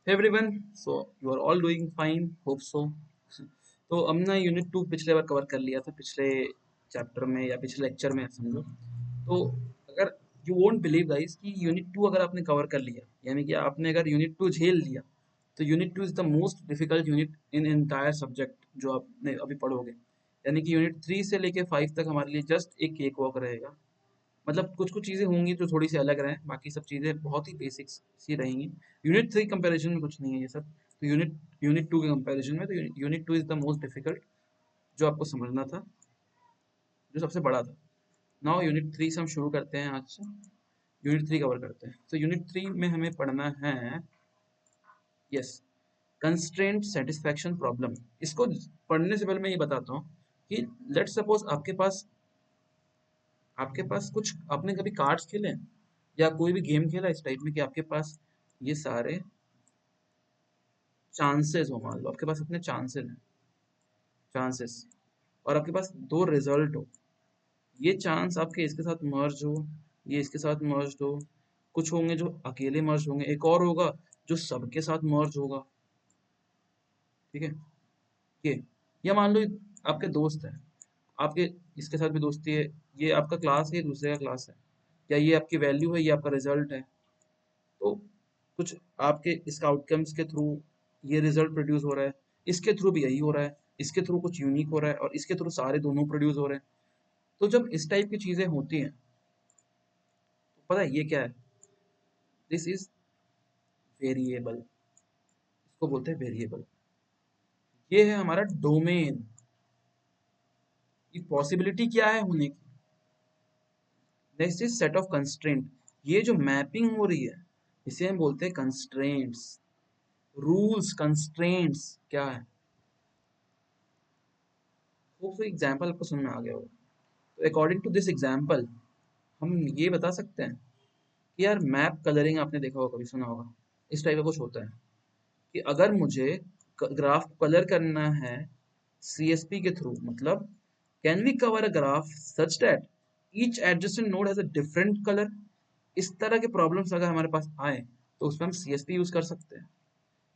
Hey everyone, so you are all doing fine, hope so. तो हमने unit 2 पिछले बार cover कर लिया था, पिछले चैप्टर में या पिछले लेक्चर में समझो। तो अगर यू वोंट बिलीव गाइस कि यूनिट 2 अगर आपने कवर कर लिया, यानी कि आपने अगर यूनिट 2 झेल लिया, तो unit 2 is the most difficult unit in entire subject जो आपने अभी पढ़ोगे। यानी कि यूनिट 3 से लेके 5 तक हमारे लिए जस्ट एक केक वॉक रहेगा। मतलब कुछ कुछ चीज़ें होंगी जो थोड़ी सी अलग रहें, बाकी सब चीज़ें बहुत ही बेसिक्स सी रहेंगी। यूनिट 3 कंपैरिजन में कुछ नहीं है ये सब। तो यूनिट 2 के कंपैरिजन में तो unit 2 is the most difficult, जो आपको समझना था, जो सबसे बड़ा था। नाउ यूनिट 3 से हम शुरू करते हैं, आज से यूनिट 3 कवर करते हैं। तो यूनिट 3 में हमें पढ़ना है, यस, कंस्ट्रेंट सेटिस्फैक्शन प्रॉब्लम। इसको पढ़ने से पहले मैं ये बताता हूँ कि लेट सपोज आपके पास कुछ, आपने कभी कार्ड्स खेले हैं या कोई भी गेम खेला इस टाइप में कि आपके पास ये सारे चांसेस हो। मान लो आपके पास इतने चांसेस और आपके पास दो रिजल्ट हो। ये चांस आपके इसके साथ मर्ज हो, ये इसके साथ मर्ज हो, कुछ होंगे जो अकेले मर्ज होंगे, एक और होगा जो सबके साथ मर्ज होगा। ठीक है, ये या मान लो आपके दोस्त है, आपके इसके साथ भी दोस्ती है, ये आपका क्लास है, ये दूसरे का क्लास है, या ये आपकी वैल्यू है, ये आपका रिजल्ट है। तो कुछ आपके इसका आउटकम्स के थ्रू ये रिजल्ट प्रोड्यूस हो रहा है, इसके थ्रू भी यही हो रहा है, इसके थ्रू कुछ यूनिक हो रहा है, और इसके थ्रू सारे दोनों प्रोड्यूस हो रहे हैं। तो जब इस टाइप की चीजें होती हैं, तो पता है ये क्या है? दिस इज वेरिएबल, इसको बोलते हैं वेरिएबल। ये है हमारा डोमेन, की पॉसिबिलिटी क्या है होने की। Next is set of constraint. ये जो मैपिंग हो रही है, इसे हम बोलते हैं कंस्ट्रेंट्स। रूल्स, कंस्ट्रेंट्स क्या है? होप एग्जाम्पल आपको समझ में आ गया होगा। तो अकॉर्डिंग टू दिस एग्जाम्पल हम ये बता सकते हैं कि यार मैप कलरिंग आपने देखा होगा, कभी सुना होगा। इस टाइप का कुछ होता है कि अगर मुझे ग्राफ कलर करना है CSP के थ्रू, मतलब can we cover a graph such that each adjacent node has a different colour. इस तरह के प्रॉब्लम्स अगर हमारे पास आए, तो उसमें हम CSP यूज कर सकते हैं।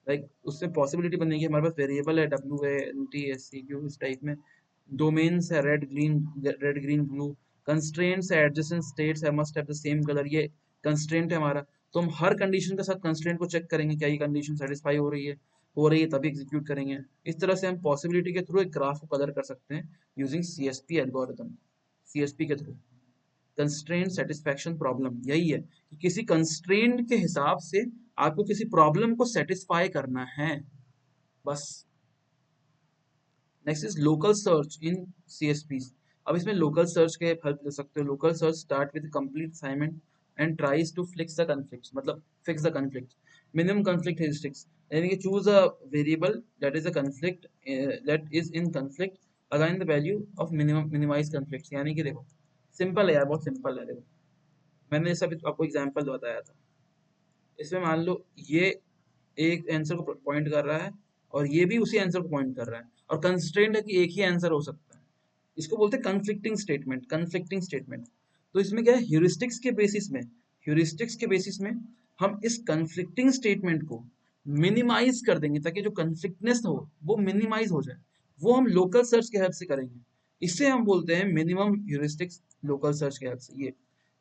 लाइक उससे पॉसिबिलिटी बनेगी, हमारे पास वेरिएबल है WANT SCQ, इस टाइप में डोमेन्स है रेड ग्रीन ब्लू, कंस्ट्रेंट्स है एडजेसेंट स्टेट्स है must have the same colour, ये कंस्ट्रेंट है हमारा। तो हम हर कंडीशन के साथ कंस्ट्रेंट को चेक करेंगे, क्या ये कंडीशन सेटिस्फाई हो रही है तभी एग्जीक्यूट करेंगे। इस तरह से हम पॉसिबिलिटी के थ्रू एक ग्राफ को कलर कर सकते हैं यूजिंग CSP एल्गोरिथम, CSP के थ्रू। कंस्ट्रेंट सेटिस्फैक्शन प्रॉब्लम यही है कि किसी कंस्ट्रेंट के हिसाब से आपको किसी प्रॉब्लम को सेटिस्फाई करना है, बस। Next is local search in CSP। अब इसमें लोकल सर्च के हेल्प ले सकते हो। Local search start with complete assignment and tries to fix the conflicts, मतलब fix the conflict, minimum conflict heuristics. यानी कि choose a variable that is a conflict, that is in conflict, again the value of minimize conflicts. यानी कि देखो, simple है यार, बहुत simple है। देखो, मैंने सब आपको एग्जांपल बताया था। इसमें मान लो ये एक आंसर को पॉइंट कर रहा है, और ये भी उसी आंसर को पॉइंट कर रहा है, और कंस्ट्रेंट है कि एक ही आंसर हो सकता है। इसको बोलते हैं कन्फ्लिक्टिंग स्टेटमेंट। तो इसमें क्या है, ह्यूरिस्टिक्स के बेसिस में हम इस कन्फ्लिक्टिंग स्टेटमेंट को मिनिमाइज कर देंगे, ताकि जो कन्फ्लिक्टनेस हो वो मिनिमाइज हो जाए। वो हम लोकल सर्च के हेल्प से करेंगे। इसे हम बोलते हैं मिनिमम ह्यूरिस्टिक्स, लोकल सर्च के हेल्प से। ये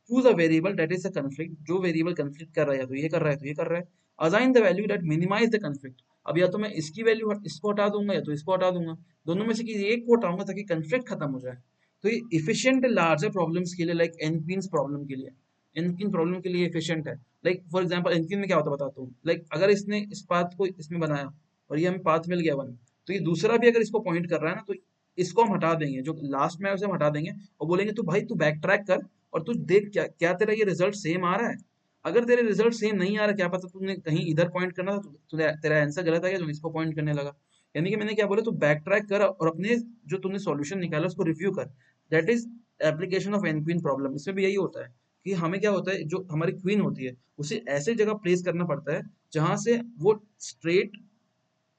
choose a variable that is a conflict, जो वेरिएबल कन्फ्लिक्ट कर रहा है, या तो ये कर रहा है तो ये कर रहा है, assign the value that minimize the conflict. अब या तो मैं इसकी वैल्यू इसको हटा दूंगा, या तो इसको हटा दूंगा, दोनों में से किसी एक को हटाऊंगा ताकि कन्फ्लिक्ट खत्म हो जाए। तो ये इफिशियंट लार्जर प्रॉब्लम्स के लिए, लाइक एनक्वींस प्रॉब्लम के लिए, एनक्वीन प्रॉब्लम के लिए एफिशिएंट है। लाइक फॉर एग्जांपल एनक्वीन में क्या होता है बताता हूँ। लाइक अगर इसने इस पाथ को इसमें बनाया, और ये हमें पाथ मिल गया 1, तो ये दूसरा भी अगर इसको पॉइंट कर रहा है ना, तो इसको हम हटा देंगे, जो लास्ट में है उसे हम हटा देंगे, और बोलेंगे तू भाई तू बैक ट्रैक कर, और तू देख क्या क्या तेरा ये रिजल्ट सेम आ रहा है। अगर तेरे रिजल्ट सेम नहीं आ रहा, क्या पता तूने कहीं इधर पॉइंट करना था, तेरा आंसर गलत आ गया, तू इसको पॉइंट करने लगा। यानी कि मैंने क्या बोला, तू बैक ट्रैक कर और अपने जो तूने सॉल्यूशन निकाला उसको रिव्यू कर। That is application of N queen problem. इसमें भी यही होता है कि हमें क्या होता है, जो हमारी क्वीन होती है उसे ऐसे जगह प्लेस करना पड़ता है जहां से वो स्ट्रेट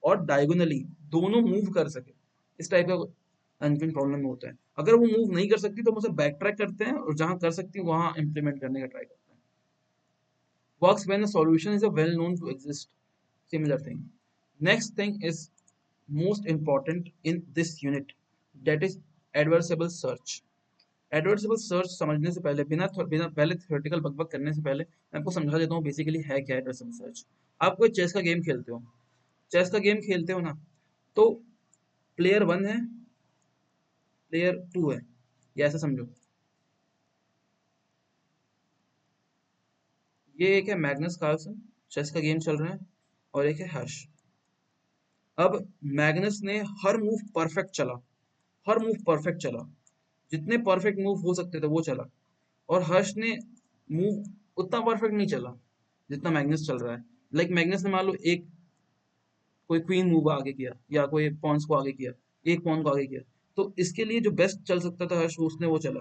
और डायगोनली दोनों मूव कर सके। इस टाइप का एनक्वीन प्रॉब्लम में होता है। अगर वो मूव नहीं कर सकती तो हम उसे बैक ट्रैक करते हैं, और जहां कर सकती है वहां इंप्लीमेंट करने का ट्राई करते हैं। Works when a solution is a well known to exist. similar thing. Next thing is most important in this unit, that is adversable search. Adversable search समझने से पहले बिना पहले थ्योरेटिकल बकबक करने से पहले मैं आपको समझा देता हूँ बेसिकली है क्या एडवर्सेबल सर्च। आप कोई चेस का गेम खेलते हो, चेस का गेम खेलते हो ना, तो प्लेयर 1 है, प्लेयर 2 है, ये ऐसा समझो। ये एक है मैग्नस कार्लसन, चेस का गेम चल रहा है, और एक है हर्ष। अब मैग्नस ने हर मूव परफेक्ट चला, हर मूव परफेक्ट चला, जितने परफेक्ट मूव हो सकते थे वो चला, और हर्ष ने मूव उतना परफेक्ट नहीं चला जितना मैग्नस चल रहा है। लाइक मैग्नस ने मान लो एक कोई क्वीन मूव आगे किया या कोई पॉन्स को आगे किया, एक पॉन को आगे किया, तो इसके लिए जो बेस्ट चल सकता था हर्ष उसने वो चला,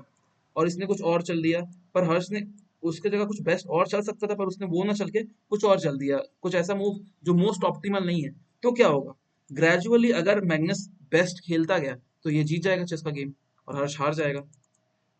और इसने कुछ और चल दिया, पर हर्ष ने उसके जगह कुछ बेस्ट और चल सकता था पर उसने वो ना चल के कुछ और चल दिया, कुछ ऐसा मूव जो मोस्ट ऑप्टिमल नहीं है। तो क्या होगा, ग्रेजुअली अगर मैग्नस बेस्ट खेलता गया तो ये जीत जाएगा चेस का गेम और हर्ष हार जाएगा।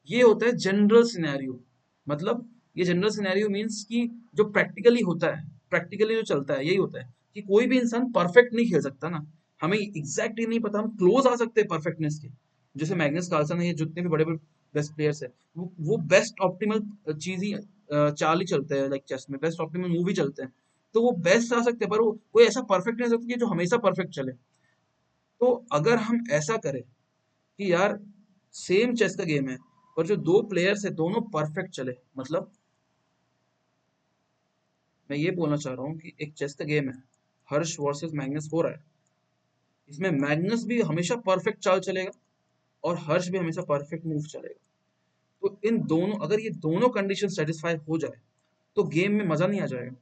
ये होता है जनरल सिनेरियो। मतलब ये जनरल सिनेरियो मीन्स कि जो प्रैक्टिकली होता है, प्रैक्टिकली जो चलता है यही होता है कि कोई भी इंसान परफेक्ट नहीं खेल सकता ना, हमें एग्जैक्टली नहीं पता, हम क्लोज आ सकते हैं परफेक्टनेस के। जैसे मैग्नस कार्लसन है, ये जितने भी बड़े बड़े बेस्ट प्लेयर्स है, वो बेस्ट ऑप्टिमल चीज ही चाल ही चलते हैं, लाइक चेस में बेस्ट ऑप्टिमल मूव ही चलते हैं। तो वो बेस्ट आ सकते हैं पर वो कोई ऐसा परफेक्ट नहीं हो सकती है जो हमेशा परफेक्ट चले। तो अगर हम ऐसा करें कि यार सेम चेस का गेम है और जो दो प्लेयर्स है दोनों परफेक्ट चले, मतलब मैं ये बोलना चाह रहा हूँ कि एक चेस का गेम है, हर्ष वर्सेस मैग्नस हो रहा है, इसमें मैग्नस भी हमेशा परफेक्ट चाल चलेगा और हर्ष भी हमेशा परफेक्ट मूव चलेगा। तो इन दोनों, अगर ये दोनों कंडीशन सेटिस्फाई हो जाए तो गेम में मजा नहीं आ जाएगा,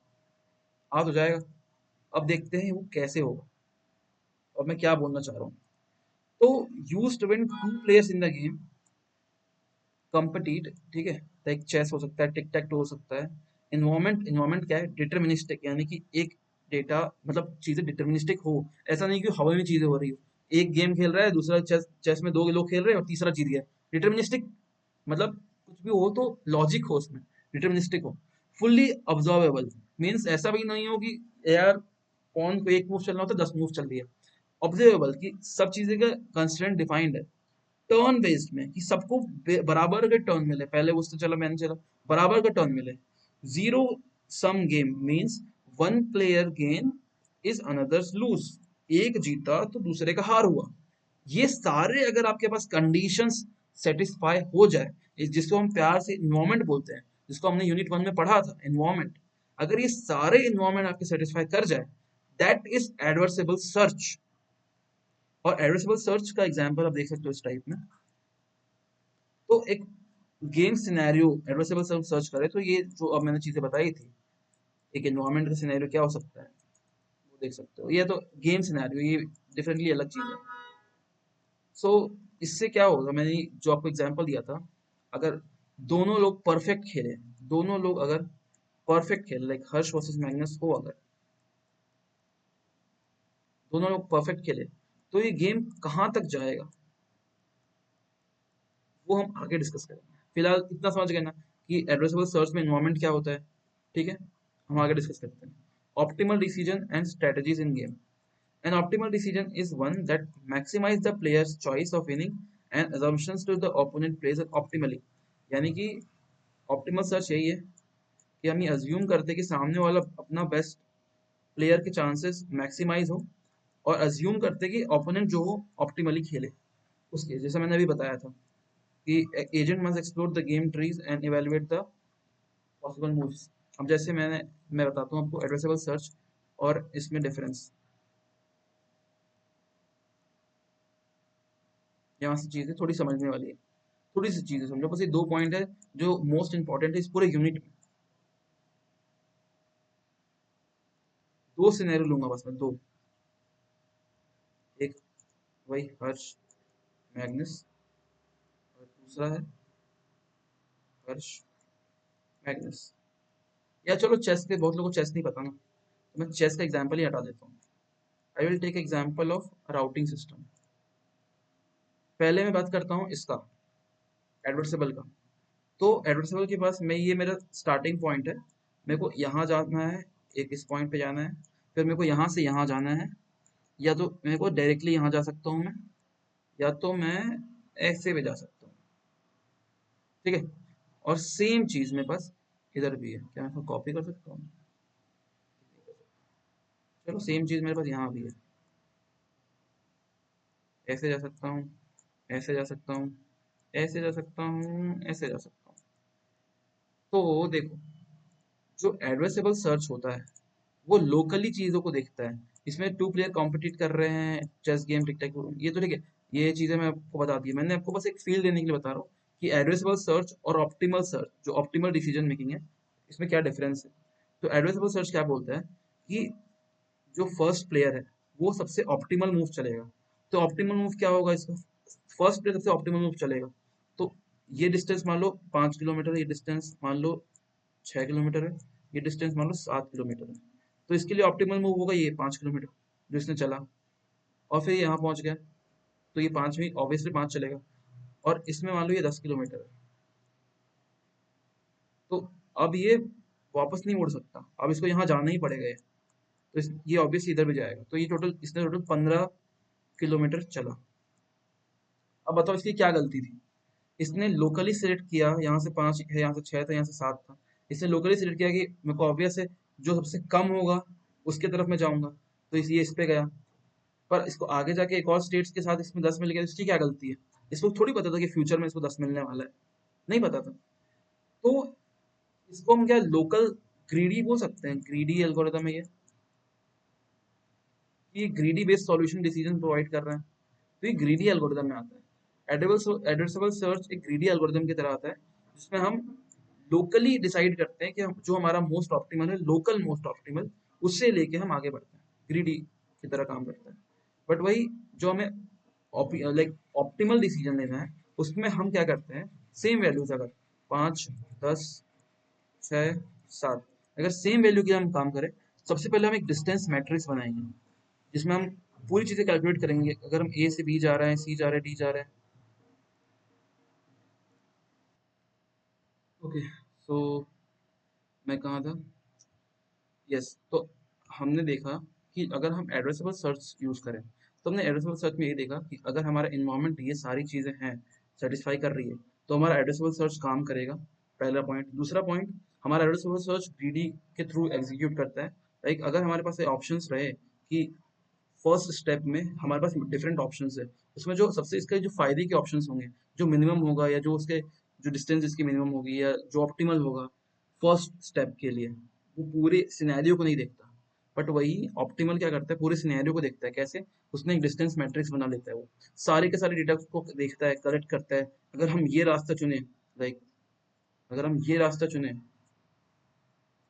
आ तो जाएगा। अब देखते हैं वो कैसे होगा और मैं क्या बोलना चाह रहा हूँ। तो used when two players in the game compete, ठीक है, लाइक चेस हो सकता है, टिक टैक टो हो सकता है। इन्वायरमेंट, इन्वायरमेंट क्या है, डिटर्मिनिस्टिक, यानी कि एक डेटा, मतलब चीजें डिटर्मिनिस्टिक हो, ऐसा नहीं कि हवा में चीजें हो रही हो, एक गेम खेल रहा है दूसरा चेस चेस में दो लोग खेल रहे हैं और तीसरा जीत गया, डिटर्मिनिस्टिक। मतलब कुछ भी हो तो लॉजिक हो उसमें, डिटर्मिनिस्टिक हो। फुल्ली ऑब्जर्वेबल मीन्स ऐसा भी नहीं हो कि यार कौन को एक मूव चलना होता है 10 मूव चल दिया। ऑब्जर्वेबल कि सब चीजें का कंस्ट्रेंट डिफाइंड है। टर्न बेस्ड में कि सबको बराबर के टर्न मिले, पहले उससे चला मैंने चला, बराबर का टर्न मिले। Zero sum game means one player gain is another's lose, एक जीता तो दूसरे का हार हुआ। ये सारे अगर आपके पास कंडीशंस सेटिस्फाई हो जाए, जिसको हम प्यार से इन्वायरमेंट बोलते हैं, जिसको हमने यूनिट 1 में पढ़ा था इन्वायरमेंट, अगर ये सारे इन्वायरमेंट आपके सेटिस्फाई कर जाए, दैट इज एडवर्सेबल सर्च। और एडवर्सेबल सर्च का एग्जांपल आप देख सकते हो इस टाइप में। तो एक गेम सिनेरियो एडवर्सेबल सर्च करें तो ये जो अब मैंने चीजें बताई थी, एक एनवायरनमेंट का सिनेरियो क्या हो सकता है वो देख सकते हो, ये तो गेम सिनेरियो, ये डिफरेंटली अलग चीज है। सो इससे क्या होगा, मैंने जो आपको एग्जांपल दिया था, अगर दोनों लोग परफेक्ट खेले, दोनों लोग अगर परफेक्ट खेले, लाइक हर्ष वर्सेस मैग्नस हो, अगर दोनों लोग परफेक्ट खेले तो ये गेम कहाँ तक जाएगा वो हम आगे डिस्कस करेंगे। फिलहाल इतना समझ गए ना कि एड्रेसेबल सर्च में एनवायरनमेंट क्या होता है, ठीक है, हम आगे डिस्कस करते हैं। Optimal decision and strategies in game. An optimal decision is one that maximizes the player's choice of winning and assumptions to the opponent plays optimally। यानी कि ऑप्टिमल सर्च यही है कि हम ये अज्यूम करते हैं कि सामने वाला अपना बेस्ट प्लेयर के चांसेस मैक्सिमाइज हो, और अज्यूम करते हैं कि ओपोनेंट जो हो ऑप्टिमली खेले उसके, जैसा मैंने अभी बताया था कि agent must explore the game trees and evaluate the possible moves. अब जैसे मैं बताता हूँ आपको एड्रेसेबल सर्च और इसमें डिफरेंस। यहाँ से चीजें थोड़ी समझने वाली है, थोड़ी सी चीजें समझो, बस ये दो पॉइंट है जो मोस्ट इंपॉर्टेंट है इस पूरे यूनिट में। दो सिनेरियो लूंगा बस मैं, दो, एक वही हर्ष मैग्नस और दूसरा है हर्ष मैग्नस। या चलो चेस के, बहुत लोगों को चेस नहीं पता ना, तो मैं चेस का एग्जांपल ही हटा देता हूँ। I will take example of routing system. पहले मैं बात करता हूँ इसका, एडवर्सेबल का। तो एडवर्सेबल के पास मैं, ये मेरा स्टार्टिंग पॉइंट है, मेरे को यहाँ जाना है, एक इस पॉइंट पे जाना है, फिर मेरे को यहाँ से यहाँ जाना है, या तो मेरे को डायरेक्टली यहाँ जा सकता हूँ मैं, या तो मैं ऐसे भी जा सकता हूँ। ठीक है, और सेम चीज मेरे पास इधर भी है, क्या मैं इसको कॉपी कर सकता हूँ? चलो सेम चीज मेरे पास यहाँ भी है, ऐसे जा सकता हूँ, ऐसे जा सकता हूँ, ऐसे जा सकता हूँ, ऐसे जा सकता हूँ। तो देखो, जो एड्रेसेबल सर्च होता है वो लोकली चीजों को देखता है। इसमें टू प्लेयर कॉम्पिटिट कर रहे हैं, चेस गेम, टिक टैक, ये तो ठीक है, ये चीजें मैं आपको बता दी, मैंने आपको बस एक फील देने के लिए बता रहा हूँ कि एड्रेसेबल सर्च और ऑप्टिमल सर्च, जो ऑप्टिमल डिसीजन मेकिंग है, इसमें क्या डिफरेंस है। तो एड्रेसेबल सर्च क्या बोलता है कि जो फर्स्ट प्लेयर है वो सबसे ऑप्टिमल मूव चलेगा। तो ऑप्टिमल मूव क्या होगा इसका, फर्स्ट प्लेयर सबसे ऑप्टिमल मूव चलेगा। तो ये डिस्टेंस मान लो 5 किलोमीटर है, ये डिस्टेंस मान लो 6 किलोमीटर है, ये डिस्टेंस मान लो 7 किलोमीटर है। तो इसके लिए ऑप्टिमल मूव होगा ये 5 किलोमीटर जो इसने चला, और फिर यहाँ पहुंच गया, तो ये 5 में ऑब्वियसली 5 चलेगा। और इसमें मान लो ये 10 किलोमीटर है, तो अब ये वापस नहीं मुड़ सकता, अब इसको यहाँ जाना ही पड़ेगा ये। तो ये ऑब्वियसली इधर भी जाएगा, तो ये टोटल, इसने टोटल 15 किलोमीटर चला। अब बताओ इसकी क्या गलती थी। इसने लोकली सिलेक्ट किया, यहाँ से 5 है, यहाँ से 6 था, यहाँ से 7 था। इसने लोकली सिलेक्ट किया कि मेरे को ऑब्वियस है जो सबसे कम होगा उसके तरफ मैं जाऊंगा, तो ये इस पे गया। पर इसको आगे जाके एक और स्टेट्स के साथ इसमें 10 मिल गया, तो इसकी क्या गलती है। इसको थोड़ी पता था कि फ्यूचर में इसको 10 मिलने वाला है, नहीं पता था। तो इसको हम क्या लोकल ग्रीडी बोल सकते हैं, ग्रीडी एल्गोरिदम है ये, कि greedy based solution decision provide कर रहे हैं। तो ये ग्रीडी एल्गोरिदम में आता है। एड्रेसेबल सर्च एक ग्रीडी एल्गोरिदम की तरह आता है, जिसमें हम लोकली डिसाइड करते हैं कि जो हमारा मोस्ट ऑप्टिमल है, लोकल मोस्ट ऑप्टिमल, उससे लेके हम आगे बढ़ते हैं, ग्रीडी की तरह काम करता है। बट वही, जो हमें लाइक ऑप्टिमल डिसीजन लेना है, उसमें हम क्या करते हैं, सेम वैल्यूज अगर 5, 10, 6, 7, अगर सेम वैल्यू की हम काम करें, सबसे पहले हम एक डिस्टेंस मैट्रिक्स बनाएंगे, जिसमें हम पूरी चीजें कैलकुलेट करेंगे। अगर हम ए से बी जा रहे हैं, सी जा रहे हैं, डी जा रहे हैं। ओके, सो मैं कहाँ था, यस। तो हमने देखा कि अगर हम एड्रेसेबल सर्च यूज करें, तो हमने एड्रेसेबल सर्च में ये देखा कि अगर हमारा इन्वायरमेंट ये सारी चीजें हैं, सेटिस्फाई कर रही है, तो हमारा एड्रेसेबल सर्च काम करेगा। पहला पॉइंट। दूसरा पॉइंट, हमारा एड्रेसेबल सर्च ग्रीडी के थ्रू एग्जीक्यूट करता है। लाइक अगर हमारे पास ऑप्शंस रहे कि फर्स्ट स्टेप में हमारे पास डिफरेंट ऑप्शंस है, उसमें जो सबसे इसके जो फायदे के ऑप्शंस होंगे, जो मिनिमम होगा, या जो उसके जो डिस्टेंस इसकी मिनिमम होगी, या जो ऑप्टिमल होगा फर्स्ट स्टेप के लिए, वो पूरे सिनेरियो को नहीं देखता। बट वही ऑप्टिमल क्या करता है, पूरे सिनेरियो को देखता है। कैसे, उसने एक डिस्टेंस मैट्रिक्स बना लेता है, वो सारे के सारे डेटा को देखता है, कलेक्ट करता है। अगर हम ये रास्ता चुने, लाइक अगर हम ये रास्ता चुने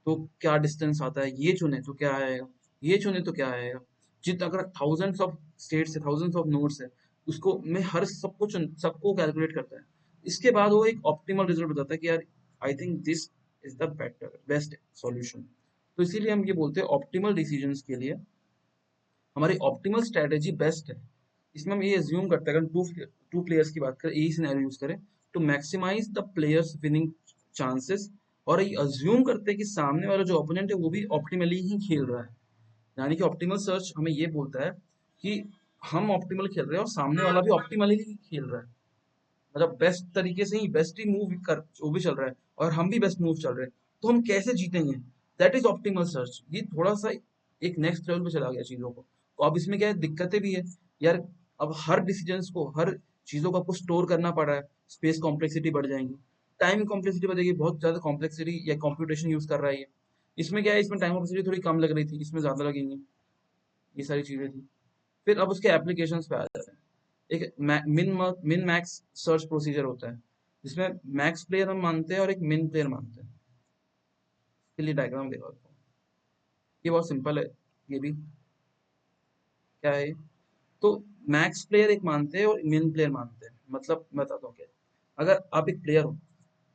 तो क्या डिस्टेंस आता है, ये चुने तो क्या आएगा, ये चुने तो क्या आएगा। जित अगर थाउजेंड्स ऑफ स्टेट्स है, थाउजेंड्स ऑफ नोड्स है, उसको मैं हर सबको सबको कैलकुलेट करता है। इसके बाद वो एक ऑप्टिमल रिजल्ट बताता है कि यार, I think this is the better best solution. तो इसीलिए हम ये बोलते हैं ऑप्टिमल डिसीजंस के लिए हमारी ऑप्टिमल स्ट्रेटेजी बेस्ट है। इसमें हम ये अज्यूम करते हैं, अगर टू प्लेयर्स की बात करें, यही सिनेरियो यूज करें, to maximize the players winning chances. और ये अज्यूम करते हैं कि सामने वाला जो ओपोनेंट है वो भी ऑप्टिमली ही खेल रहा है। यानी कि ऑप्टिमल सर्च हमें ये बोलता है कि हम ऑप्टिमल खेल रहे हैं और सामने वाला भी ऑप्टिमली ही खेल रहा है, मतलब बेस्ट तरीके से ही, बेस्ट ही मूव कर वो भी चल रहा है और हम भी बेस्ट मूव चल रहे हैं। तो हम कैसे जीतेंगे, दैट इज ऑप्टिमल सर्च। ये थोड़ा सा एक नेक्स्ट लेवल पे चला गया चीजों को। तो अब इसमें क्या है, दिक्कतें भी है यार। अब हर डिसीजंस को, हर चीजों को आपको स्टोर करना पड़ रहा है, स्पेस कॉम्प्लेक्सिटी बढ़ जाएंगी, टाइम कॉम्प्लेक्सिटी बढ़ेगी, बहुत ज्यादा कॉम्प्लेक्सिटी या कंप्यूटेशन यूज कर रहा है ये। इसमें क्या है, इसमें टाइम कॉम्प्लेक्सिटी थोड़ी कम लग रही थी, इसमें ज्यादा लगेंगी, ये सारी चीजें थी। फिर अब उसके एप्लीकेशंस पे आ जाते हैं। एक मिन मैक्स सर्च प्रोसीजर होता है, जिसमें मैक्स प्लेयर हम मानते हैं और एक मिन प्लेयर मानते हैं। इसके लिए डायग्राम देखा हूँ, ये बहुत सिंपल है। ये भी क्या है, तो मैक्स प्लेयर एक मानते हैं और मिन प्लेयर मानते हैं। मतलब मैं बताता हूँ क्या है। अगर आप एक प्लेयर हो,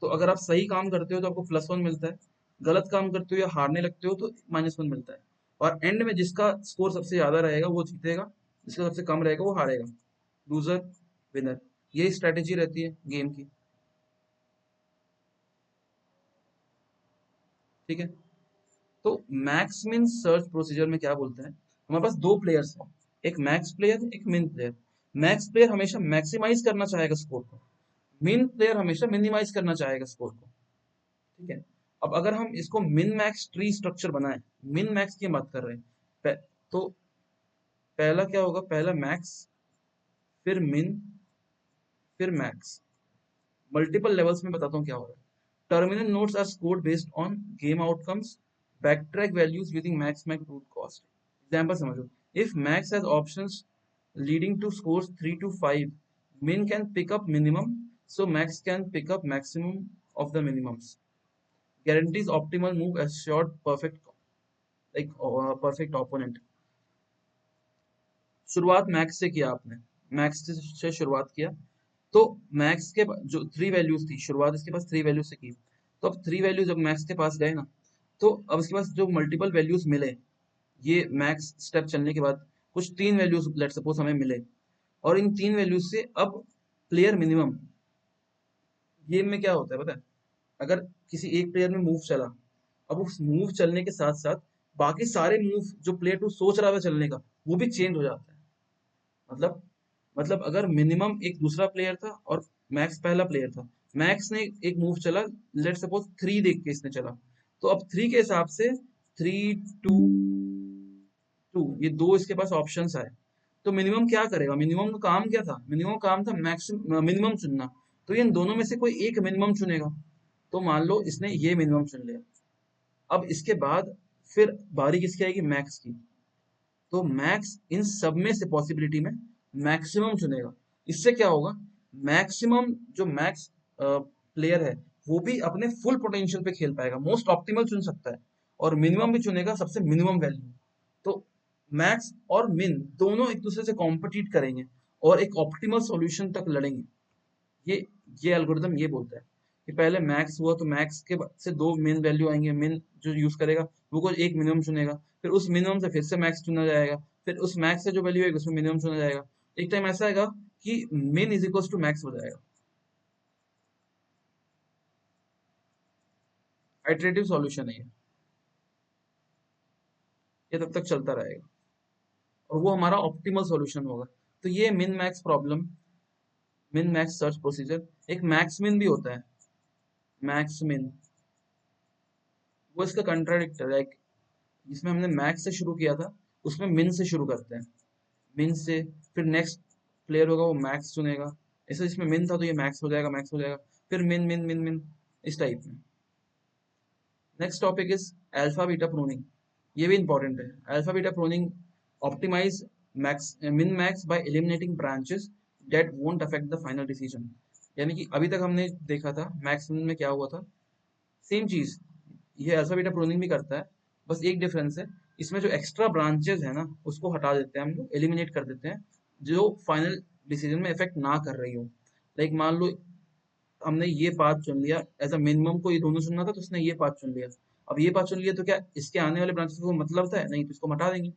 तो अगर आप सही काम करते हो तो आपको +1 मिलता है, गलत काम करते हो या हारने लगते हो तो -1 मिलता है। और एंड में जिसका स्कोर सबसे ज्यादा रहेगा वो जीतेगा, जिसका सबसे कम रहेगा वो हारेगा, लूजर विनर। यही स्ट्रेटेजी रहती है गेम की। ठीक है, तो मैक्स मिन सर्च प्रोसीजर में क्या बोलते हैं, हमारे पास दो प्लेयर्स हैं, एक मैक्स प्लेयर एक मिन प्लेयर। मैक्स प्लेयर हमेशा मैक्सिमाइज करना चाहेगा स्कोर को, मिन प्लेयर हमेशा मिनिमाइज करना चाहेगा स्कोर को। ठीक है, अब अगर हम इसको मिन मैक्स ट्री स्ट्रक्चर बनाएं, मिन मैक्स की हम बात कर रहे हैं, तो पहला क्या होगा, पहला मैक्स, फिर मिन, फिर मैक्स। मल्टीपल लेवल्स में बताता हूँ क्या हो रहा है। Terminal nodes are scored based on game outcomes, backtrack values using max max root cost. Example समझो, if max has options leading to scores 3 to 5, min can pick up minimum, so max can pick up maximum of the minimums. Guarantees optimal move assured perfect, like perfect opponent. शुरुआत max से किया आपने, max से शुरुआत किया, तो max के जो थ्री वैल्यूज थी, शुरुआत इसके पास थ्री वैल्यूज से की, तो अब थ्री वैल्यूज जब मैक्स के पास गए ना, तो अब इसके पास जो मल्टीपल वैल्यूज मिले, ये मैक्स स्टेप चलने के बाद कुछ तीन वैल्यूज लेट सपोज हमें मिले, और इन तीन वैल्यूज से अब प्लेयर मिनिमम, गेम में क्या होता है पता है, अगर किसी एक प्लेयर में मूव चला, अब उस मूव चलने के साथ साथ बाकी सारे मूव जो प्लेयर टू सोच रहा था चलने का, वो भी चेंज हो जाता है। मतलब मतलब अगर मिनिमम एक दूसरा प्लेयर था और मैक्स पहला प्लेयर था, मैक्स ने एक मूव चला, लेट सपोज थ्री देख के इसने चला, तो अब थ्री के हिसाब से थ्री टू टू, ये दो इसके पास ऑप्शंस आए, तो मिनिमम क्या करेगा, मिनिमम का काम क्या था, मिनिमम काम था मैक्सिमम मिनिमम चुनना, तो ये इन दोनों में से कोई एक मिनिमम चुनेगा, तो मान लो इसने ये मिनिमम चुन लिया, अब इसके बाद फिर बारी किसकी आएगी, मैक्स की, तो मैक्स इन सब में से पॉसिबिलिटी में मैक्सिमम चुनेगा। इससे क्या होगा, मैक्सिमम जो मैक्स प्लेयर है वो भी अपने फुल पोटेंशियल पे खेल पाएगा, मोस्ट ऑप्टिमल चुन सकता है, और मिनिमम भी चुनेगा सबसे मिनिमम वैल्यू। तो मैक्स और मिन दोनों एक दूसरे से कॉम्पिटिट करेंगे और एक ऑप्टिमल सॉल्यूशन तक लड़ेंगे। ये ये एल्गोरिदम ये बोलता है कि पहले मैक्स हुआ तो मैक्स के से दो मेन वैल्यू आएंगे, मेन जो यूज करेगा वो कोई एक मिनिमम चुनेगा, फिर उस मिनिमम से फिर से मैक्स चुना जाएगा, फिर उस मैक्स से जो वैल्यू आएगी उसमें मिनिमम चुना जाएगा। एक टाइम ऐसा आएगा कि मिन इज इक्वल टू मैक्स हो जाएगा। आइटरेटिव सॉल्यूशन है ये तब तक चलता रहेगा और वो हमारा ऑप्टिमल सॉल्यूशन होगा। तो ये min max problem, min max search procedure. एक मैक्स मिन भी होता है, मैक्स मिन, वो इसका कंट्राडिक्टर है। जिसमें हमने मैक्स से शुरू किया था उसमें मिन से शुरू करते हैं, मिन से फिर नेक्स्ट प्लेयर होगा वो मैक्स चुनेगा, ऐसे इसमें मिन था तो ये मैक्स हो जाएगा, मैक्स हो जाएगा, फिर मिन मिन मिन मिन, इस टाइप में। Next topic is alpha beta pruning, ये भी इंपॉर्टेंट है। Alpha beta pruning optimize max min max by eliminating branches that won't affect the final decision. यानी कि अभी तक हमने देखा था मैक्स मिन में क्या हुआ था, सेम चीज ये अल्फा बीटा प्रूनिंग भी करता है, बस एक डिफरेंस है, इसमें जो एक्स्ट्रा ब्रांचेस है ना उसको हटा देते हैं हम लोग, एलिमिनेट कर देते हैं, जो फाइनल डिसीजन में इफेक्ट ना कर रही हो। लाइक मान लो हमने ये पाथ चुन लिया, एज अ मिनिमम को ये दोनों चुनना था तो उसने ये पाथ चुन लिया, अब ये पाथ चुन लिया तो क्या इसके आने वाले ब्रांचेस को मतलब था, नहीं, तो इसको हम हटा देंगे,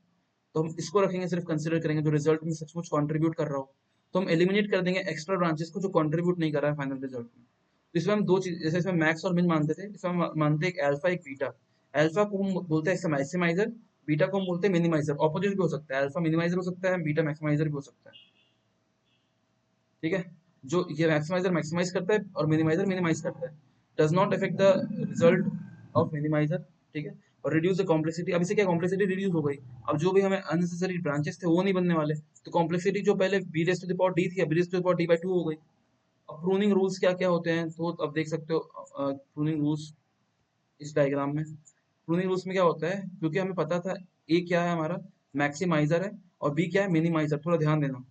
तो हम इसको रखेंगे, सिर्फ कंसिडर करेंगे जो रिजल्ट में सचमुच कंट्रीब्यूट कर रहा हो, तो हम एलिमिनेट कर देंगे एक्स्ट्रा ब्रांचेस को जो कंट्रीब्यूट नहीं कर रहा है फाइनल रिजल्ट में। तो इसमें हम दो चीज, जैसे इसमें मैक्स और मिन मानते थे, इसमें हम मानते हैं एक अल्फा एक बीटा। अल्फा को हम बोलते हैं इसका मैक्सिमाइजर, बीटा को हम बोलते हैं मिनिमाइजर। ऑपोजिट भी हो सकता है, अल्फा मिनिमाइजर हो सकता है, बीटा मैक्सिमाइजर भी हो सकता है। ठीक है, जो ये मैक्सिमाइजर मैक्सिमाइज करता है और मिनिमाइजर मिनिमाइज करता है, does not affect the result of minimiser. ठीक है, और रिड्यूस द कॉम्प्लेक्सिटी, अब इसे क्या कॉम्प्लेक्सिटी रिड्यूस हो गई, अब जो भी हमें अननेसेसरी ब्रांचेस थे वो नहीं बनने वाले, तो कॉम्प्लेक्सिटी जो पहले b raise to the power d थी अब b raise to the power d by 2 हो गई। अब प्रूनिंग रूल्स क्या क्या होते हैं, तो अब देख सकते हो प्रूनिंग रूल्स इस डायग्राम में। प्रूनिंग रूल्स में क्या होता है, क्योंकि हमें पता था ए क्या है हमारा, मैक्सिमाइजर है, और बी क्या है, मिनिमाइजर। थोड़ा ध्यान देना,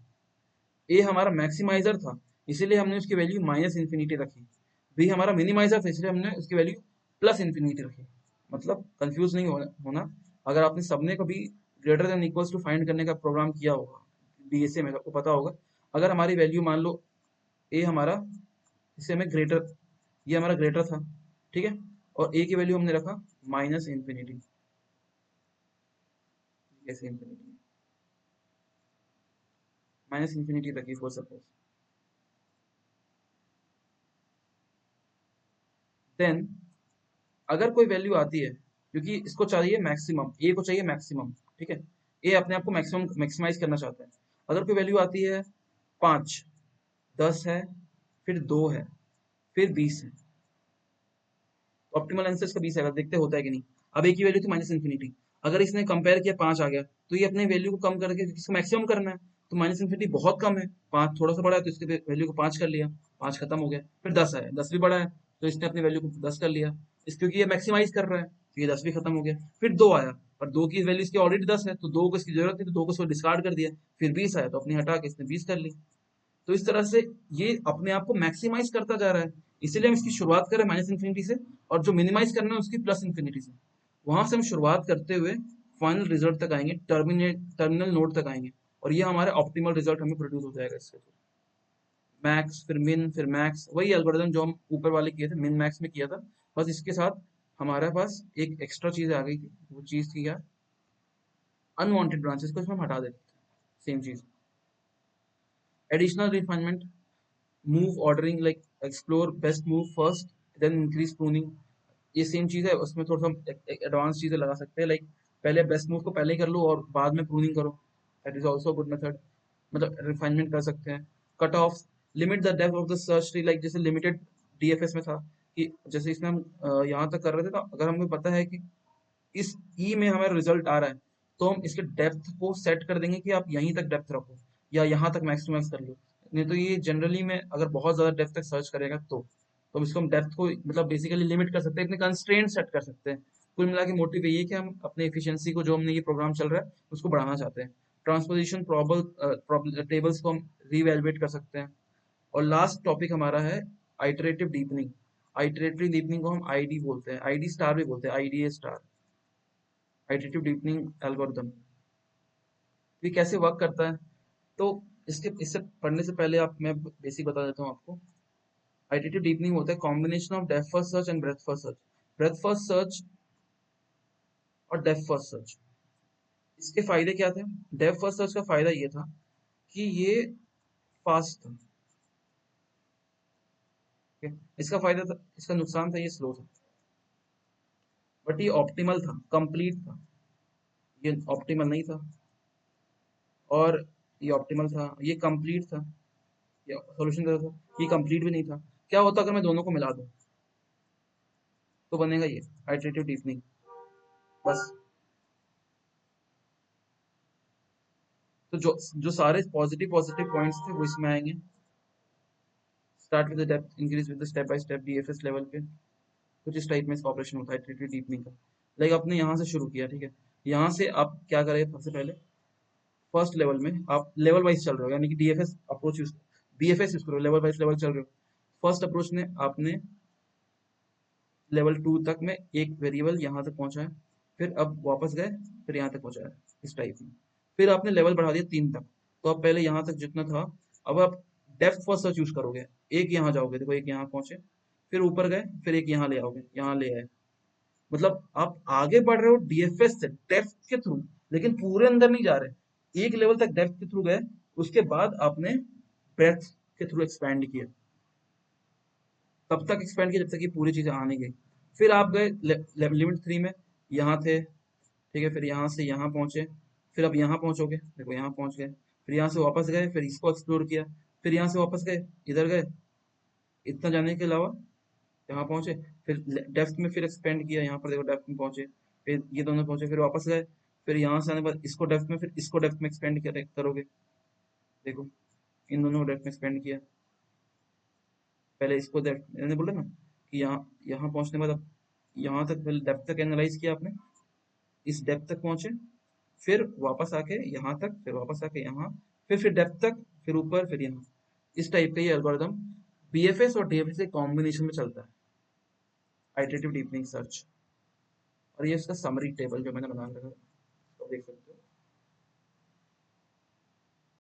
ए हमारा मैक्सिमाइजर था इसीलिए हमने उसकी वैल्यू माइनस इन्फिनिटी रखी, बी हमारा मिनिमाइजर था इसलिए हमने उसकी वैल्यू प्लस इन्फिनिटी रखी। मतलब कंफ्यूज नहीं होना। अगर आपने सबने कभी greater than equals to find करने का प्रोग्राम किया होगा बीएसए में, आपको पता होगा, अगर हमारी वैल्यू मान लो ए हमारा, इसे हमें ग्रेटर, ये हमारा ग्रेटर था, ठीक है, और ए की वैल्यू हमने रखा माइनस इन्फिनिटी, ऐसे इन्फिनिटी, माइनस इन्फिनिटी रखी फॉर सपोज, देन अगर कोई वैल्यू आती है, क्योंकि इसको चाहिए मैक्सिमम, ए को चाहिए मैक्सिमम, ठीक है। ए अपने आप को मैक्सिमम मैक्सिमाइज करना चाहता है। अगर कोई वैल्यू आती है 5, 10 है, फिर 2 है, फिर 20 है, ऑप्टिमल आंसर इसका 20 आएगा। देखते होता है कि नहीं। अब एक की वैल्यू थी माइनस इन्फिनिटी, अगर इसने कंपेयर किया 5 आ गया, तो ये अपने वैल्यू को कम करके इसको मैक्सिमम करना है। तो माइनस इन्फिनिटी बहुत कम है, 5 थोड़ा सा बड़ा है, तो इसके वैल्यू को 5 कर लिया, 5 खत्म हो गया। फिर 10 आया, 10 भी बड़ा है, तो इसने अपनी वैल्यू को 10 कर लिया, इस क्योंकि ये मैक्सिमाइज कर रहा है, तो ये 10 भी खत्म हो गया। फिर 2 आया, और 2 की वैल्यू इसकी ऑलरेडी 10 है, तो 2 को इसकी जरूरत थी, तो 2 को इसको डिस्कार्ड कर दिया। फिर 20 आया, तो अपनी हटा के इसने 20 कर ली। तो इस तरह से ये अपने आप को मैक्सिमाइज करता जा रहा है। इसीलिए हम इसकी शुरुआत करें माइनस इन्फिनिटी से, और जो मिनिमाइज करना है उसकी प्लस इन्फिनिटी से। वहां से हम शुरुआत करते हुए फाइनल रिजल्ट तक आएंगे, टर्मिनल नोड तक आएंगे, और ये हमारे ऑप्टिमल रिजल्ट हमें प्रोड्यूस हो जाएगा इसके थ्रू। मैक्स, फिर मिन, फिर मैक्स, वही एल्गोरिथम जो हम ऊपर वाले किए थे, मिन मैक्स में किया था। बस इसके साथ हमारे पास एक एक्स्ट्रा चीज आ गई थी, वो चीज थी क्या, अनवांटेड ब्रांचेस को इसमें हम हटा देते थे। सेम चीज, additional refinement, move ordering, like explore best move first, then increase pruning. ये सेम चीज है, उसमें थोड़ा सा एडवांस चीजें लगा सकते हैं, लाइक पहले बेस्ट मूव को पहले ही कर लो और बाद में प्रूनिंग करो। That is also good method, मतलब रिफाइनमेंट कर सकते हैं। Cut off, limit the depth of the search tree, like जैसे लिमिटेड डीएफएस में था कि जैसे इसमें हम यहाँ तक कर रहे थे, तो अगर हमें पता है कि इस ई में हमारा रिजल्ट आ रहा है, तो हम इसके डेप्थ को सेट कर देंगे कि आप यहीं तक डेप्थ रखो, या यहाँ तक मैक्सिमाइज कर लो। नहीं तो ये जनरली में अगर बहुत ज्यादा डेप्थ तक सर्च करेगा, तो इसको हम डेप्थ को मतलब बेसिकली लिमिट कर सकते हैं, अपने कंस्ट्रेंट सेट कर सकते हैं। कुल मिला के मोटिव यही है कि हम अपने एफिशिएंसी को, जो हमने ये प्रोग्राम चल रहा है उसको बढ़ाना चाहते हैं। ट्रांसपोजिशन प्रॉबल टेबल्स को हम रीवैल्यूएट कर सकते हैं। और लास्ट टॉपिक हमारा है आइटरेटिव डीपनिंग। आइटरेटिव डीपनिंग को हम आईडी बोलते हैं, आईडी स्टार भी बोलते हैं, IDA star, iterative deepening algorithm. ये कैसे वर्क करता है, तो इससे पढ़ने से पहले आप मैं बेसिक बता देता हूँ आपको। आइटरेटिव डीपनिंग होता है combination of depth first search and breadth first search. Breadth first search और डेप्थ फर्स्ट सर्च, इसके फायदे क्या थे। डेप्थ फर्स्ट सर्च का फायदा ये था कि ये फास्ट था, ठीक है? इसका फायदा था, इसका नुकसान था ये स्लो था। बट ये ऑप्टिमल था, कंप्लीट था, ये ऑप्टिमल नहीं था। और ये ऑप्टिमल था, ये कंप्लीट था, ये सॉल्यूशन देता था, ये कंप्लीट भी नहीं था। क्या होता अगर मैं दोनों को मिला दूं, तो बनेगा ये आइटरेटिव डीपनिंग। बस, तो जो सारे पॉजिटिव पॉजिटिव पॉइंट्स थे वो इसमें आएंगे। Start with the depth, increase with the step by step DFS level पे। कुछ इस टाइप में इसका ऑपरेशन होता है आइटरेटिव डीपनिंग का। लाइक आपने यहाँ से शुरू किया, ठीक है, यहाँ से आप क्या करें, सबसे पहले फर्स्ट लेवल में आप लेवल वाइज चल रहे हो, यानी कि DFS approach use, BFS use करो, लेवल वाइज लेवल चल रहे हो। फर्स्ट अप्रोच ने आपने लेवल 2 तक में एक वेरिएबल यहाँ तक पहुंचा है, फिर अब वापस गए, फिर यहाँ तक पहुंचा है, इस टाइप में। फिर आपने लेवल बढ़ा दिया 3 तक, तो अब पहले यहाँ तक जितना था, अब आप डेप्थ फर्स्ट सर्च यूज करोगे। एक यहाँ जाओगे, देखो एक यहाँ पहुंचे, फिर ऊपर गए, फिर एक यहाँ ले आओगे, यहाँ ले आए। मतलब आप आगे बढ़ रहे हो डीएफएस से डेप्थ के थ्रू, लेकिन पूरे अंदर नहीं जा रहे। एक लेवल तक डेप्थ के थ्रू गए, उसके बाद आपने ब्रेथ के थ्रू एक्सपैंड किया। तब तक एक्सपैंड किया जब तक ये पूरी चीजें आ नहीं गई। फिर आप गए लिमिट 3 में, यहाँ थे, ठीक है, फिर यहाँ से यहाँ पहुंचे, फिर अब यहाँ पहुंचोगे, देखो यहाँ पहुंच गए, फिर यहाँ से वापस गए, फिर इसको एक्सप्लोर किया, फिर यहाँ से वापस गए, इधर गए, इतना जाने के अलावा यहाँ पहुंचे, फिर डेप्थ में फिर एक्सपेंड किया, यहाँ पर देखो डेप्थ में पहुंचे, फिर ये दोनों पहुंचे, फिर वापस गए, फिर यहाँ से आने के बाद इसको डेप्थ में, फिर इसको डेप्थ में एक्सपेंड करोगे, देखो इन दोनों को डेप्थ में एक्सपेंड किया। पहले इसको डेप्थ, मैंने बोला ना कि यहाँ यहाँ पहुंचने के बाद अब यहाँ तक पहले डेप्थ तक एनालाइज किया आपने, इस डेप्थ तक पहुंचे, फिर वापस आके यहाँ तक, फिर वापस आके यहाँ, फिर डेप्थ तक, फिर ऊपर, फिर यहाँ। इस टाइप का ये एल्गोरिथम बीएफएस और डीएफएस के कॉम्बिनेशन में चलता है, आइटरेटिव डीपनिंग सर्च। और ये इसका समरी टेबल जो मैंने बना रखा है, तो देख सकते हो।